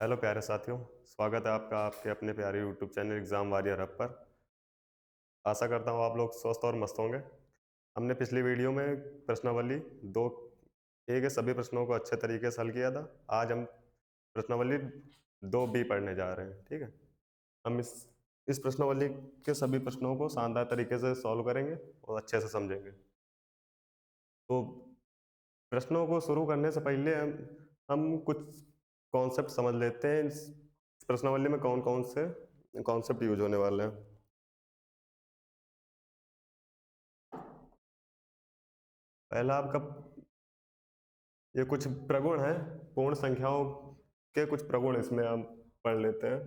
Hello प्यारे साथियों। स्वागत है आपका आपके अपने प्यारे YouTube channel exam warrior hub पर। आशा करता हूँ आप लोग स्वस्थ और मस्त होंगे। हमने पिछली वीडियो में प्रश्नावली दो ए के सभी प्रश्नों को अच्छे तरीके से हल किया था। आज हम प्रश्नावली 2B पढ़ने जा रहे हैं। ठीक है, हम इस प्रश्नावली के सभी प्रश्नों को शानदार तरीके से सॉल्व करेंगे और अच्छे से समझेंगे। तो प्रश्नों को शुरू करने से पहले हम कुछ कॉन्सेप्ट समझ लेते हैं। इस प्रश्नावली में कौन कौन से कॉन्सेप्ट यूज होने वाले हैं। पहला आपका, ये कुछ प्रगुण है, पूर्ण संख्याओं के कुछ प्रगुण इसमें हम पढ़ लेते हैं।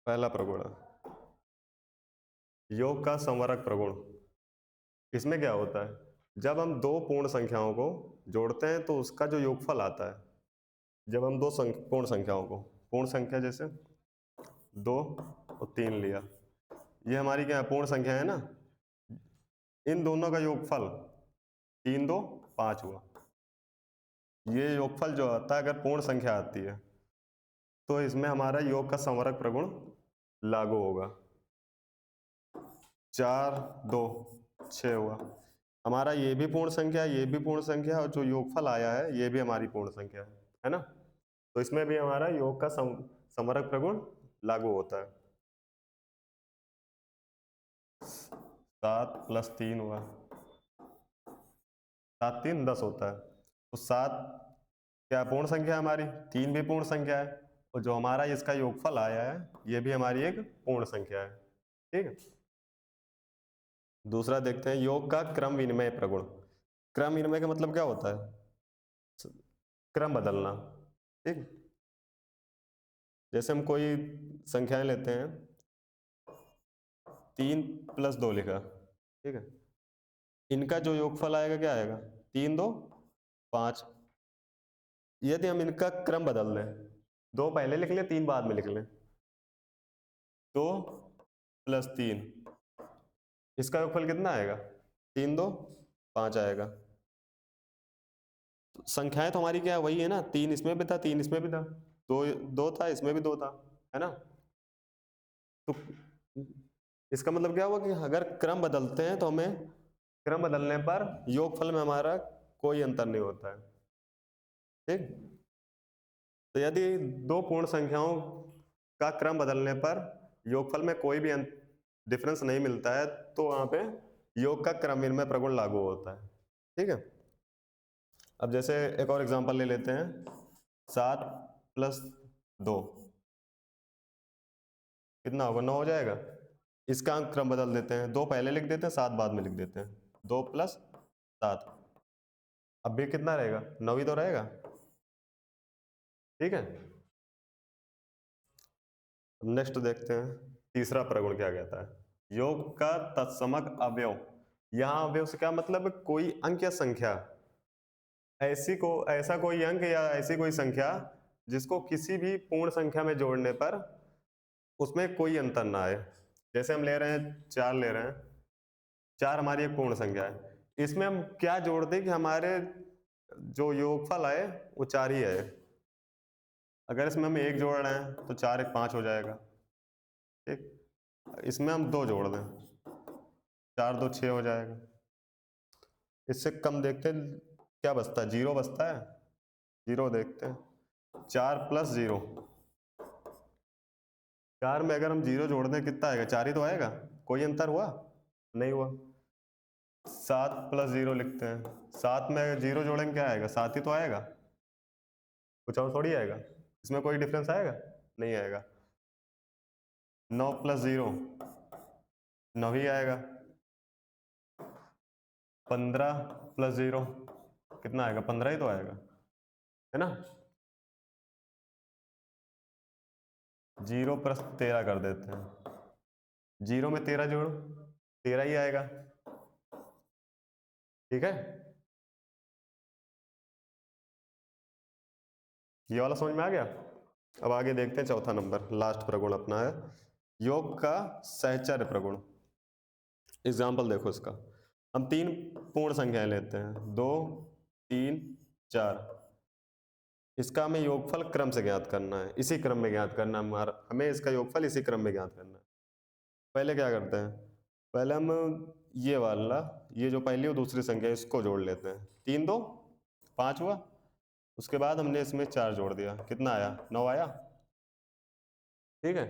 पहला प्रगुण है योग का संवरक प्रगुण। इसमें क्या होता है, जब हम दो पूर्ण संख्याओं को जोड़ते हैं तो उसका जो योगफल आता है, जब हम दो पूर्ण संख्याओं को, पूर्ण संख्या जैसे 2 और 3 लिया, ये हमारी क्या है, पूर्ण संख्या है ना। इन दोनों का योगफल 3 2 5 हुआ। ये योगफल जो आता है, अगर पूर्ण संख्या आती है तो इसमें हमारा योग का संवरक प्रगुण लागू होगा। 4 2 6 हुआ। हमारा ये भी पूर्ण संख्या है, ये भी पूर्ण संख्या है, और जो योगफल आया है ये भी हमारी पूर्ण संख्या है ना। तो इसमें भी हमारा योग का संवरक प्रगुण लागू होता है। 7 + 3 हुआ, 7 3 10 होता है। तो 7 क्या पूर्ण संख्या है हमारी, 3 भी पूर्ण संख्या है, और जो हमारा इसका योगफल आया है ये भी हमारी एक पूर्ण संख्या है। ठीक है, दूसरा देखते हैं योग का क्रम विनिमय प्रगुण। क्रम विनिमय का मतलब क्या होता है, क्रम बदलना। ठीक, जैसे हम कोई संख्याएं लेते हैं, 3 + 2 लिखा, ठीक है, इनका जो योगफल आएगा क्या आएगा, 3 2 5। यदि हम इनका क्रम बदल दें, 2 पहले लिख लें 3 बाद में लिख लें, 2 + 3, इसका योगफल कितना आएगा, 3 2 5 आएगा। तो संख्याएं तो हमारी क्या है, वही है ना, 3 इसमें भी था, 3 इसमें भी था, 2 2 था, इसमें भी 2 था, है ना। तो इसका मतलब क्या हुआ कि अगर क्रम बदलते हैं तो हमें क्रम बदलने पर योगफल में हमारा कोई अंतर नहीं होता है। ठीक, तो यदि दो पूर्ण संख्याओं का क्रम बदलने पर योगफल में कोई भी डिफरेंस नहीं मिलता है तो वहां पे योग का क्रम विनिमय प्रगुण लागू होता है। ठीक है, अब जैसे एक और एग्जांपल ले लेते हैं, 7 + 2 कितना होगा, 9 हो जाएगा। इसका अंक क्रम बदल देते हैं, 2 पहले लिख देते हैं, 7 बाद में लिख देते हैं, 2 + 7, अब भी कितना रहेगा, 9 ही तो रहेगा। ठीक है, नेक्स्ट देखते हैं तीसरा प्रगुण क्या कहता है, योग का तत्समक अवयव। यहां अवयव से क्या मतलब है, कोई अंक या संख्या, ऐसा कोई अंक या ऐसी कोई संख्या जिसको किसी भी पूर्ण संख्या में जोड़ने पर उसमें कोई अंतर ना आए। जैसे हम ले रहे हैं 4, ले रहे हैं 4, हमारी एक पूर्ण संख्या है, इसमें हम क्या जोड़ दें कि हमारे जो योगफल आए वो 4 ही है। अगर इसमें हम 1 जोड़ रहे हैं तो 4 1 5 हो जाएगा। ठीक, इसमें हम 2 जोड़ दें, 4 2 6 हो जाएगा। इससे कम देखते हैं क्या बचता है, 0 बचता है, 0 देखते हैं, 4 + 0, 4 में अगर हम 0 जोड़ दें कितना आएगा, 4 ही तो आएगा, कोई अंतर हुआ नहीं हुआ। 7 + 0 लिखते हैं, 7 में अगर 0 जोड़ेंगे क्या आएगा, 7 ही तो आएगा, कुछ और थोड़ी आएगा, इसमें कोई डिफरेंस आएगा, नहीं आएगा। 9 + 0 9 ही आएगा। 15 + 0 कितना आएगा, 15 ही तो आएगा, है ना। 0 + 13 कर देते हैं, 0 में 13 जोड़ो, 13 ही आएगा। ठीक है, ये वाला समझ में आ गया। अब आगे देखते हैं चौथा नंबर, लास्ट प्रगुण अपना है योग का सहचर्य प्रगुण। एग्जाम्पल देखो इसका, हम 3 पूर्ण संख्याएं लेते हैं, 2 3 4, इसका हमें योगफल क्रम से ज्ञात करना है, इसी क्रम में ज्ञात करना है, हमें इसका योगफल इसी क्रम में ज्ञात करना है। पहले क्या करते हैं, पहले हम ये वाला, ये जो पहली और दूसरी संख्या इसको जोड़ लेते हैं। 3 2 5 हुआ। उसके बाद हमने इसमें 4 जोड़ दिया, कितना आया, 9 आया। ठीक है,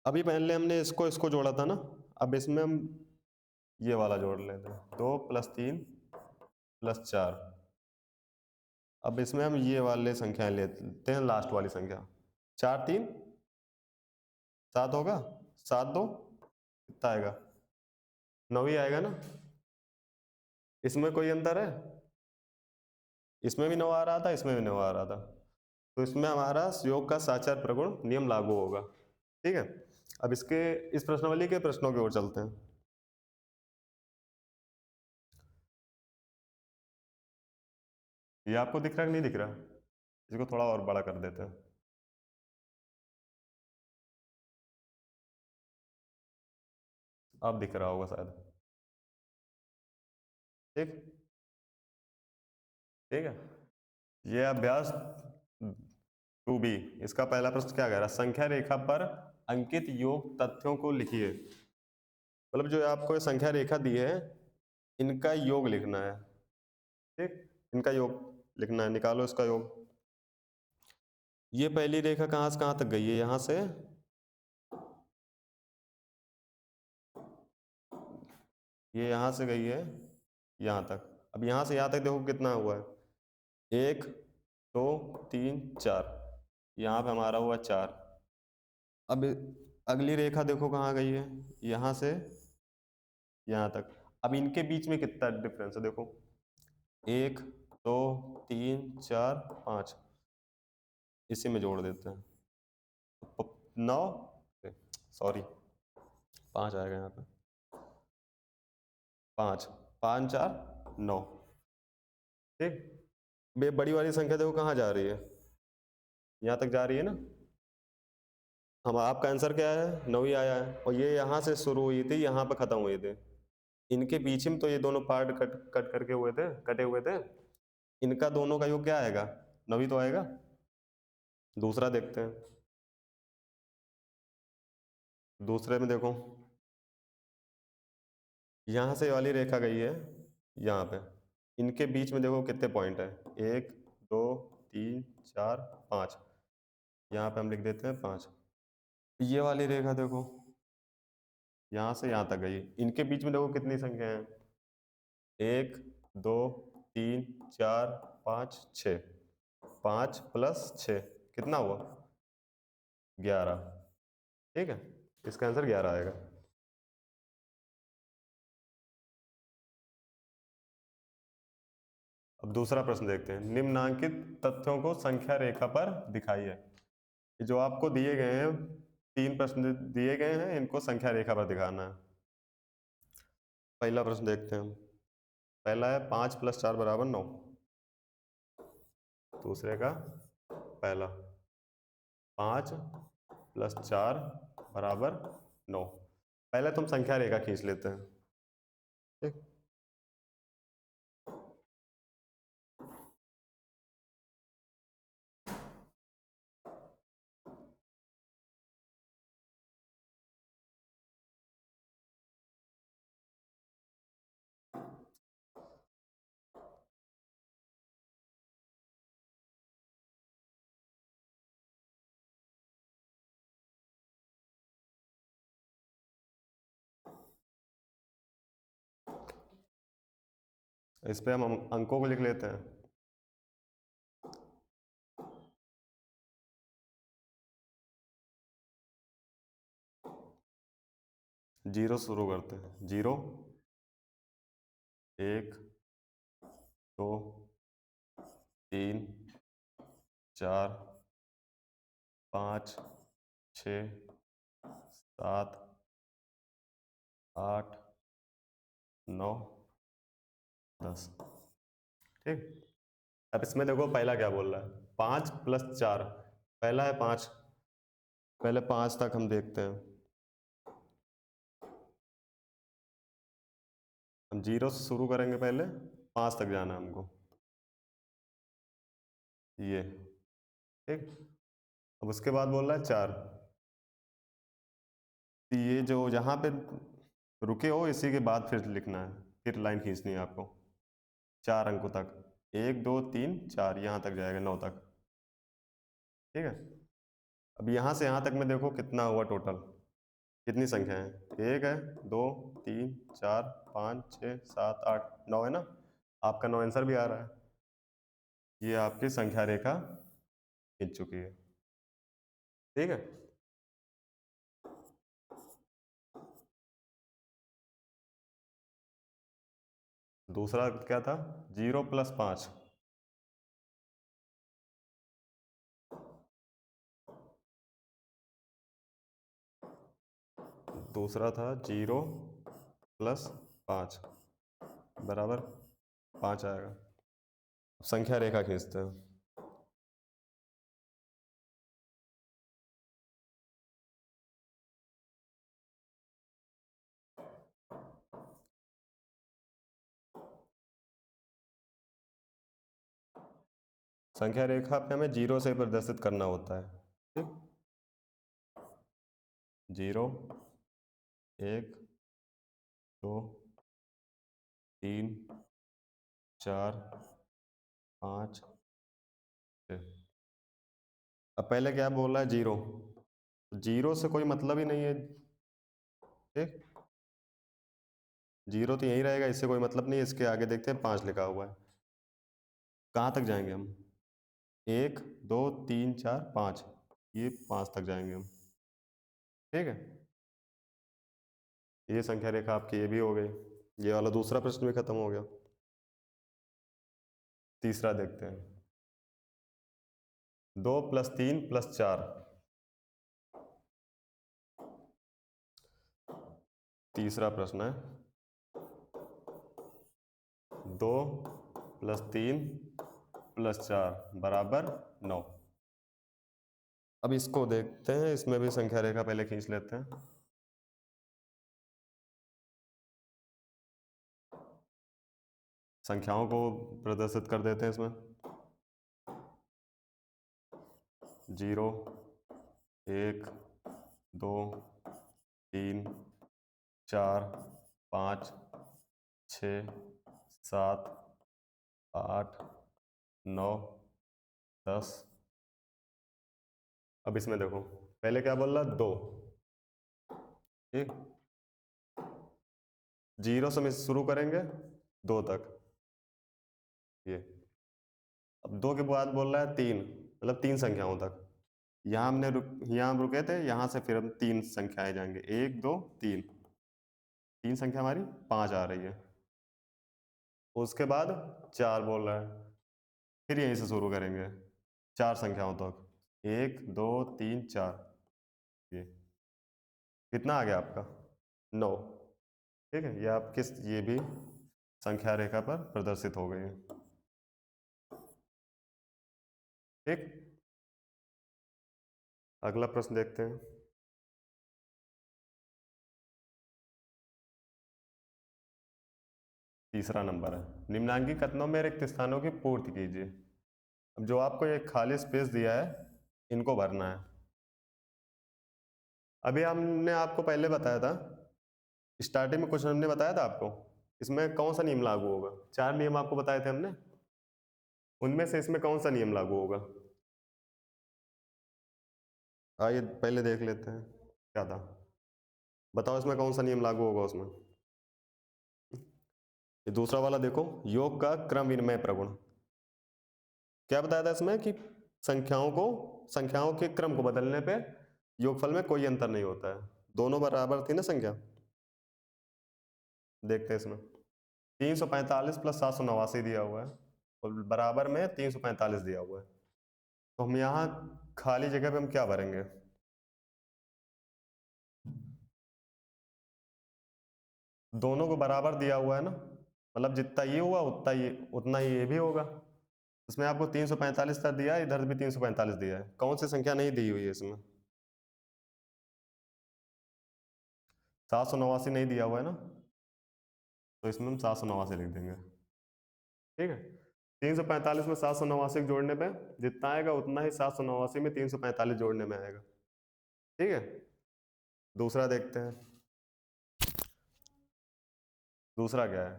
अभी पहले हमने इसको इसको जोड़ा था ना, अब इसमें हम ये वाला जोड़ लेते हैं, 2 + 3 + 4। अब इसमें हम ये वाले संख्याएं लेते हैं, लास्ट वाली संख्या। 4 3 7 होगा, 7 2 कितना आएगा, 9 ही आएगा ना। इसमें कोई अंतर है, इसमें भी 9 आ रहा था, इसमें भी 9 आ रहा था, तो इसमें हमारा योग का साचार प्रगुण नियम लागू होगा। ठीक है, अब इसके इस प्रश्नावली के प्रश्नों की ओर चलते हैं। ये आपको दिख रहा है कि नहीं दिख रहा, इसको थोड़ा और बड़ा कर देते हैं। अब दिख रहा होगा शायद। ठीक, ठीक है, ये अभ्यास 2B, इसका पहला प्रश्न क्या कह रहा है, संख्या रेखा पर अंकित योग तथ्यों को लिखिए। मतलब जो आपको ये संख्या रेखा दी है, इनका योग लिखना है। ठीक, इनका योग लिखना है, निकालो इसका योग। ये पहली रेखा कहां से कहां तक गई है, यहां से ये यहां से गई है यहां तक। अब यहां से यहां तक देखो कितना हुआ है, 1 2 3 4, यहाँ पे हमारा हुआ 4। अब अगली रेखा देखो कहाँ गई है, यहाँ से यहाँ तक। अब इनके बीच में कितना डिफरेंस है देखो, 1 2 3 4 5, इसी में जोड़ देते हैं, 9, सॉरी 5 आएगा यहाँ पे, 5 5 4 9। ठीक, ये बड़ी वाली संख्या देखो कहाँ जा रही है, यहाँ तक जा रही है ना। हम आपका आंसर क्या है, 9 ही आया है, और ये यहाँ से शुरू हुई थी, यहाँ पे खत्म हुई थी। इनके बीच में तो ये दोनों पार्ट कट कट करके हुए थे, कटे हुए थे, इनका दोनों का योग क्या आएगा, 9 ही तो आएगा। दूसरा देखते हैं, दूसरे में देखो, यहाँ से वाली रेखा गई है यहाँ पे, इनके बीच में देखो कितने पॉइंट है, 1 2 3 4 5, यहाँ पे हम लिख देते हैं 5। ये वाली रेखा देखो, यहाँ से यहाँ तक गई, इनके बीच में देखो कितनी संख्या है, 1 2 3 4 5 6, 5 + 6 कितना हुआ, 11। ठीक है, इसका आंसर 11 आएगा। अब दूसरा प्रश्न देखते हैं, निम्नांकित तथ्यों को संख्या रेखा पर दिखाइए। जो आपको दिए गए हैं, 3 प्रश्न दिए गए हैं, इनको संख्या रेखा पर दिखाना है। पहला प्रश्न देखते हैं, पहला है 5 + 4 = 9। दूसरे का पहला 5 + 4 = 9। पहले तुम संख्या रेखा खींच लेते हैं। ठीक, इस पे हम अंकों को लिख लेते हैं। 0 शुरू करते हैं, 0 1 2 3 4 5 6 7 8 9 10। ठीक, अब इसमें देखो पहला क्या बोल रहा है, 5 + 4, पहला है 5, पहले 5 तक हम देखते हैं। हम 0 से शुरू करेंगे, पहले 5 तक जाना है हमको। ये, ठीक। अब उसके बाद बोल रहा है 4, तो ये जो यहाँ पे रुके हो इसी के बाद फिर लिखना है, फिर लाइन खींचनी है आपको 4 अंकों तक, 1 2 3 4 यहाँ तक जाएगा 9 तक, ठीक है। अब यहाँ से यहाँ तक में देखो कितना हुआ टोटल, कितनी संख्या है, 1 है, 2 3 4 5 6 7 8 9 है ना। आपका 9 आंसर भी आ रहा है। ये आपकी संख्या रेखा खींच चुकी है, ठीक है। दूसरा क्या था, 0 + 5, दूसरा था 0 + 5 बराबर 5 आएगा। संख्या रेखा खींचते हैं। संख्या रेखा पे हमें 0 से प्रदर्शित करना होता है, ठीक। 0 1 2 3 4 5 6। अब पहले क्या बोल रहा है, 0, 0 से कोई मतलब ही नहीं है, ठीक। 0 तो यहीं रहेगा, इससे कोई मतलब नहीं है। इसके आगे देखते हैं 5 लिखा हुआ है, कहाँ तक जाएंगे हम, 1 2 3 4 5, ये 5 तक जाएंगे हम, ठीक है। ये संख्या रेखा आपकी ये भी हो गई, ये वाला दूसरा प्रश्न भी खत्म हो गया। तीसरा देखते हैं, 2 + 3 + 4, तीसरा प्रश्न है 2 + 3 + 4 बराबर 9। अब इसको देखते हैं, इसमें भी संख्या रेखा पहले खींच लेते हैं। संख्याओं को प्रदर्शित कर देते हैं इसमें, 0 1 2 3 4 5 6 7 8 9 10। अब इसमें देखो, पहले क्या बोल रहा, 2, ठीक। 0 से हम शुरू करेंगे 2 तक, ये। अब 2 के बाद बोल रहा है 3, मतलब 3 संख्याओं तक। यहाँ हम रुके थे, यहाँ से फिर हम 3 संख्याएं जाएंगे, 1 2 3, 3 संख्या हमारी 5 आ रही है। उसके बाद 4 बोल रहा है, फिर यहीं से शुरू करेंगे 4 संख्याओं तक, 1 2 3 4, ये कितना आ गया आपका, 9, ठीक है। ये आपके ये भी संख्या रेखा पर प्रदर्शित हो गई है, ठीक। अगला प्रश्न देखते हैं, तीसरा नंबर है, निम्नांकित कथनों में रिक्त स्थानों की पूर्ति कीजिए। अब जो आपको एक खाली स्पेस दिया है, इनको भरना है। अभी हमने आपको पहले बताया था, स्टार्टिंग में कुछ हमने बताया था आपको, इसमें कौन सा नियम लागू होगा, 4 नियम आपको बताए थे हमने, उनमें से इसमें कौन सा नियम लागू होगा। आइए पहले देख लेते हैं क्या था, बताओ इसमें कौन सा नियम लागू होगा उसमें। ये दूसरा वाला देखो, योग का क्रम विनिमय प्रगुण, क्या बताया था इसमें कि संख्याओं के क्रम को बदलने पे योगफल में कोई अंतर नहीं होता है, दोनों बराबर थी ना संख्या। देखते हैं इसमें, 345 + 789 दिया हुआ है और बराबर में 345 दिया हुआ है, तो हम यहाँ खाली जगह पे हम क्या भरेंगे, दोनों को बराबर दिया हुआ है ना, मतलब जितना ये हुआ उतना ही ये भी होगा। इसमें आपको 345 तक दिया है, इधर भी 345 दिया है, कौन सी संख्या नहीं दी हुई है इसमें, 789 नहीं दिया हुआ है ना, तो इसमें हम 789 लिख देंगे, ठीक है। 345 में 789 जोड़ने पे जितना आएगा उतना ही 789 में 345 जोड़ने में आएगा। ठीक है, दूसरा देखते हैं। दूसरा क्या है,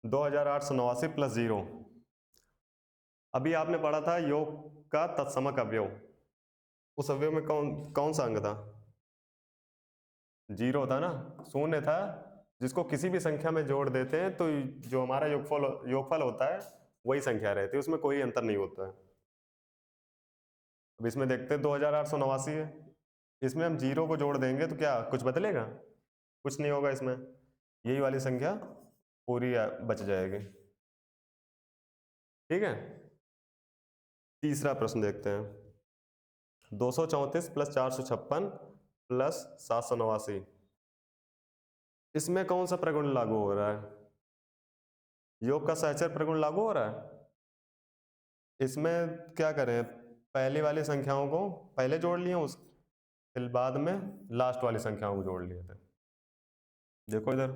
2889 प्लस 0। अभी आपने पढ़ा था योग का तत्समक अवयव, उस अवयव में कौन कौन सा अंक था? 0 था ना, शून्य था। जिसको किसी भी संख्या में जोड़ देते हैं तो जो हमारा योगफल होता है वही संख्या रहती है, उसमें कोई अंतर नहीं होता है। अब इसमें देखते हैं 2889 है, इसमें हम 0 को जोड़ देंगे तो क्या कुछ बदलेगा? कुछ नहीं होगा, इसमें यही वाली संख्या पूरी बच जाएगी। ठीक है, तीसरा प्रश्न देखते हैं। 234 प्लस 456 प्लस 789, इसमें कौन सा प्रगुण लागू हो रहा है? योग का सहचर प्रगुण लागू हो रहा है। इसमें क्या करें, पहली वाली संख्याओं को पहले जोड़ लिए, उस फिर बाद में लास्ट वाली संख्याओं को जोड़ लिए थे। देखो इधर,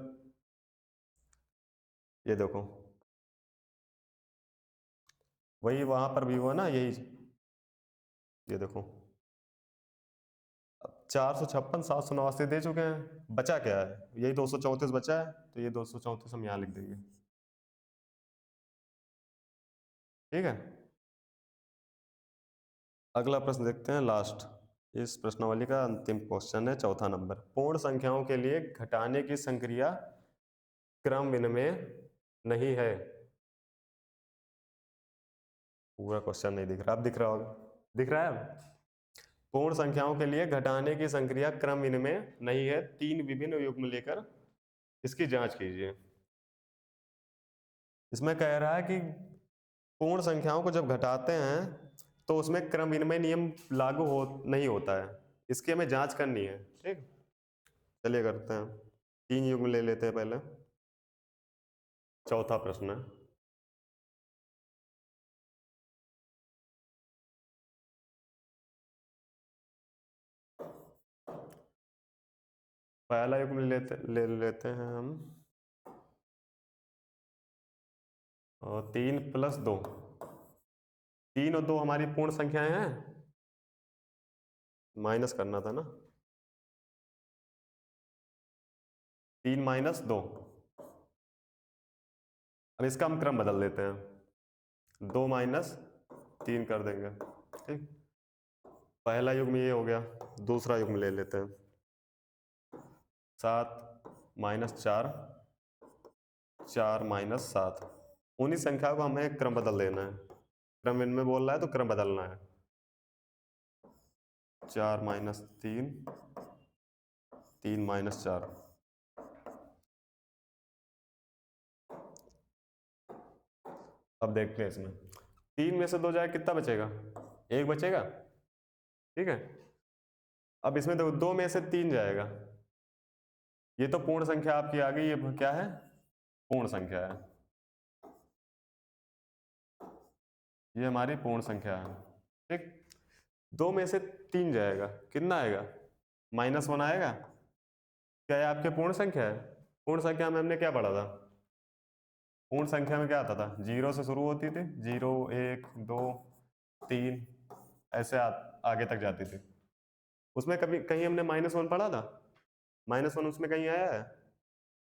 ये देखो, वही वहां पर भी हुआ ना, यही, ये देखो। अब 456 789 दे चुके हैं, बचा क्या है? यही 234 बचा है, तो ये 234 हम यहां लिख देंगे। ठीक है, अगला प्रश्न देखते हैं, लास्ट इस प्रश्नावली का अंतिम क्वेश्चन है, चौथा नंबर। पूर्ण संख्याओं के लिए घटाने की संक्रिया क्रम विनिमय नहीं है। पूरा क्वेश्चन नहीं दिख रहा, अब दिख रहा होगा, दिख रहा है अब? पूर्ण संख्याओं के लिए घटाने की संक्रिया क्रम विनिमय नहीं है, 3 विभिन्न युग्म लेकर इसकी जांच कीजिए। इसमें कह रहा है कि पूर्ण संख्याओं को जब घटाते हैं तो उसमें क्रम विनिमय नियम लागू नहीं होता है, इसकी हमें जांच करनी है। ठीक, चलिए करते हैं। 3 युग्म ले लेते हैं पहले। चौथा प्रश्न है, पहला युग्म ले लेते हैं हम, और 3 प्लस 2। 3 और 2 हमारी पूर्ण संख्याएं हैं, माइनस करना था ना, 3 माइनस 2। अब इसका हम क्रम बदल देते हैं, 2 माइनस 3 कर देंगे। ठीक, पहला युग्म ये हो गया। दूसरा युग्म ले लेते हैं, 7 माइनस 4, 4 माइनस 7। उन्हीं संख्या को हमें क्रम बदल देना है, क्रम इनमें बोल रहा है तो क्रम बदलना है। 4 माइनस 3, 3 माइनस 4। अब देखते हैं, इसमें 3 में से 2 जाए कितना बचेगा? 1 बचेगा। ठीक है, अब इसमें देखो 2 में से 3 जाएगा, ये तो पूर्ण संख्या आपकी आ गई, ये क्या है? पूर्ण संख्या है, ये हमारी पूर्ण संख्या है। ठीक, 2 में से 3 जाएगा, कितना आएगा? -1 आएगा। क्या ये आपके पूर्ण संख्या है? पूर्ण संख्या में हमने क्या पढ़ा था? पूर्ण संख्या में क्या आता था? 0 से शुरू होती थी, 0 1 2 3 ऐसे आगे तक जाती थी। उसमें कभी कहीं हमने -1 पढ़ा था? -1 उसमें कहीं आया है?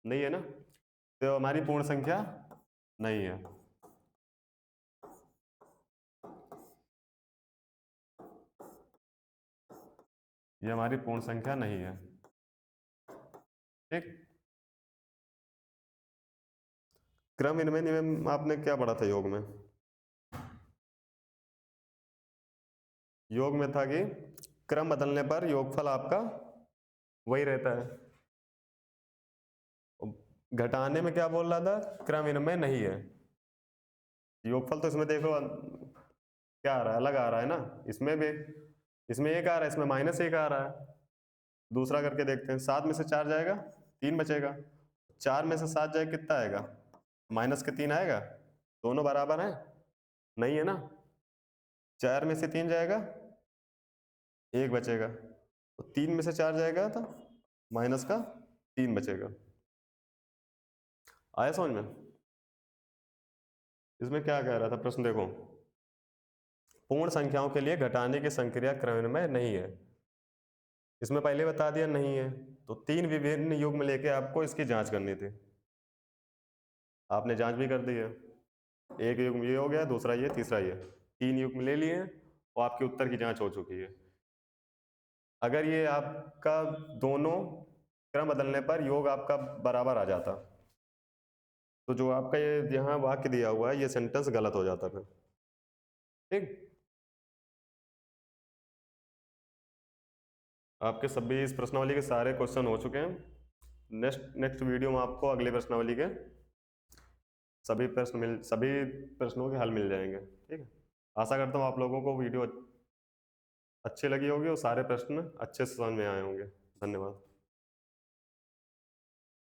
नहीं है ना, तो हमारी पूर्ण संख्या नहीं है। ये हमारी पूर्ण संख्या नहीं है। ठीक, क्रम विनिमय नियम आपने क्या पढ़ा था योग में? योग में था कि क्रम बदलने पर योगफल आपका वही रहता है। घटाने में क्या बोल रहा था? क्रम विनिमय नहीं है। योगफल तो इसमें देखो क्या आ रहा है, अलग आ रहा है ना, इसमें भी, इसमें 1 आ रहा है, इसमें -1 आ रहा है। दूसरा करके देखते हैं, 7 में से 4 जाएगा, 3 बचेगा। 4 में से 7 जाए कितना आएगा? -3 आएगा। दोनों बराबर हैं? नहीं है ना। 4 में से 3 जाएगा, 1 बचेगा। तो 3 में से 4 जाएगा तो -3 बचेगा। आया समझ में? इसमें क्या कह रहा था प्रश्न देखो, पूर्ण संख्याओं के लिए घटाने की संक्रिया क्रमन्वय नहीं है। इसमें पहले बता दिया नहीं है, तो 3 विभिन्न युग्म लेके आपको इसकी जांच करनी थी। आपने जांच भी कर दी है। एक युग्म ये हो गया, दूसरा ये, तीसरा ये, 3 युग्म ले लिए और आपके उत्तर की जांच हो चुकी है। अगर ये आपका दोनों क्रम बदलने पर योग आपका बराबर आ जाता, तो जो आपका ये यहाँ वाक्य दिया हुआ है ये सेंटेंस गलत हो जाता फिर। ठीक, आपके सभी इस प्रश्नावली के सारे क्वेश्चन हो चुके हैं। नेक्स्ट नेक्स्ट वीडियो में आपको अगले प्रश्नावली के सभी प्रश्नों के हल मिल जाएंगे। ठीक है, आशा करता हूँ आप लोगों को वीडियो अच्छी लगी होगी और सारे प्रश्न अच्छे से समझ में आए होंगे। धन्यवाद।